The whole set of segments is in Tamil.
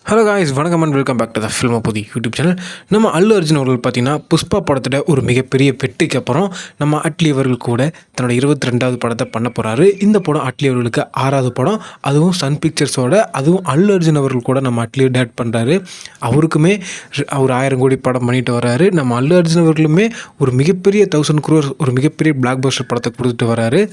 ஹலோ காய்ஸ், வணக்கம் and welcome back to the Filmopathy YouTube channel. நம்ம அல்லு அர்ஜுன் அவர்கள் பார்த்தீங்கன்னா புஷ்பா படத்தோட ஒரு மிகப்பெரிய வெற்றிக்கு அப்புறம் நம்ம அட்லி அவர்கள் கூட தன்னோட 22வது படத்தை பண்ண போகிறாரு. இந்த படம் அட்லி அவர்களுக்கு 6வது படம், அதுவும் சன் பிக்சர்ஸோட, அதுவும் அல்லு அர்ஜுன் அவர்கள் கூட நம்ம அட்லி டேட் பண்ணுறாரு. அவருக்குமே ஒரு 1000 கோடி படம் பண்ணிட்டு வர்றாரு. நம்ம அல்லு அர்ஜுன் அவர்களுமே ஒரு மிகப்பெரிய 1000 crore ஒரு மிகப்பெரிய பிளாக் பஸ்டர் படத்தை கொடுத்துட்டு வர்றாரு.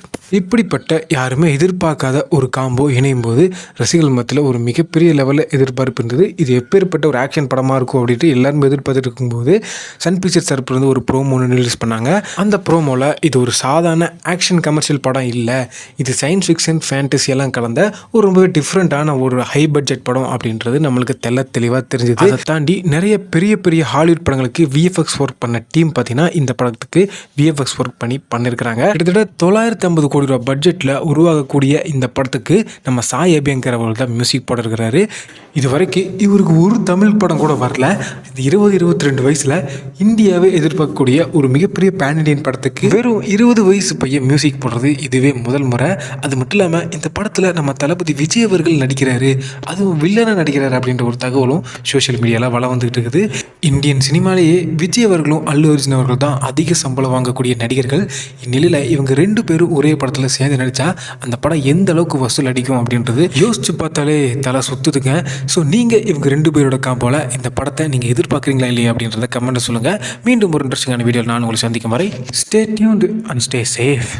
இப்படிப்பட்ட யாருமே எதிர்பார்க்காத ஒரு காம்போ இணையும் போது ரசிகர்கள் மத்தியில் ஒரு மிகப்பெரிய லெவலில் எதிர்பார்ப்பு இருந்தது. இது எப்பேற்பட்ட ஒரு ஆக்ஷன் படமாக இருக்கும் அப்படின்ட்டு எல்லாருமே எதிர்பார்த்துட்டு இருக்கும்போது சன் பிக்சர்ஸ் தரப்புலேருந்து ஒரு ப்ரோமோ ஒன்று ரிலீஸ் பண்ணாங்க. அந்த ப்ரோமோவில் இது ஒரு சாதாரண ஆக்ஷன் கமர்ஷியல் படம் இல்லை, இது சயின்ஸ் ஃபிக்ஷன் ஃபேண்டசி எல்லாம் கலந்த ஒரு ரொம்பவே டிஃப்ரெண்ட்டான ஒரு ஹை பட்ஜெட் படம் அப்படின்றது நம்மளுக்கு தெளிவாக தெரிஞ்சுது. அதை தாண்டி நிறைய பெரிய பெரிய ஹாலிவுட் படங்களுக்கு விஎஃப்எக்ஸ் ஒர்க் பண்ண டீம் பார்த்தீங்கன்னா இந்த படத்துக்கு விஎஃப்எக்ஸ் ஒர்க் பண்ணியிருக்கிறாங்க. கிட்டத்தட்ட 950 கோடி ரூபா பட்ஜெட்டில் உருவாகக்கூடிய இந்த படத்துக்கு நம்ம சாய் அபியங்கர் அவர்கள் தான் மியூசிக் போட்டிருக்கிறாரு. இது வரைக்கும் இவருக்கு ஒரு தமிழ் படம் கூட வரல. இந்த 22 வயசில் இந்தியாவே எதிர்பார்க்கக்கூடிய ஒரு மிகப்பெரிய பேன் இண்டியன் படத்துக்கு வெறும் 20 வயசு பையன் மியூசிக் போடுறது இதுவே முதல் முறை. அது மட்டும் இல்லாமல் இந்த படத்தில் நம்ம தளபதி விஜய் அவர்கள் நடிக்கிறாரு, அதுவும் வில்லனாக நடிக்கிறாரு அப்படின்ற ஒரு தகவலும் சோஷியல் மீடியாவில் வளம் வந்துகிட்டு இருக்குது. இந்தியன் சினிமாலேயே விஜய் அவர்களும் அல்லு அர்ஜுன் அவர்கள் தான் அதிக சம்பளம் வாங்கக்கூடிய நடிகர்கள். இந்நிலையில் இவங்க 2 பேரும் ஒரே படத்தில் சேர்ந்து நடித்தா அந்த படம் எந்த அளவுக்கு வசூல் அடிக்கும் அப்படின்றது யோசிச்சு பார்த்தாலே தலை சுத்துதுங்க. ஸோ நீங்கள் இவங்க 2 பேரோட காம்போல இந்த படத்தை நீங்கள் எதிர்பார்க்குறீங்களா இல்லையா அப்படின்றத கமெண்ட்டை சொல்லுங்கள். மீண்டும் ஒரு இன்ட்ரெஸ்டிங்கான வீடியோ நான் உங்களை சந்திக்கும் வரை stay tuned and stay safe.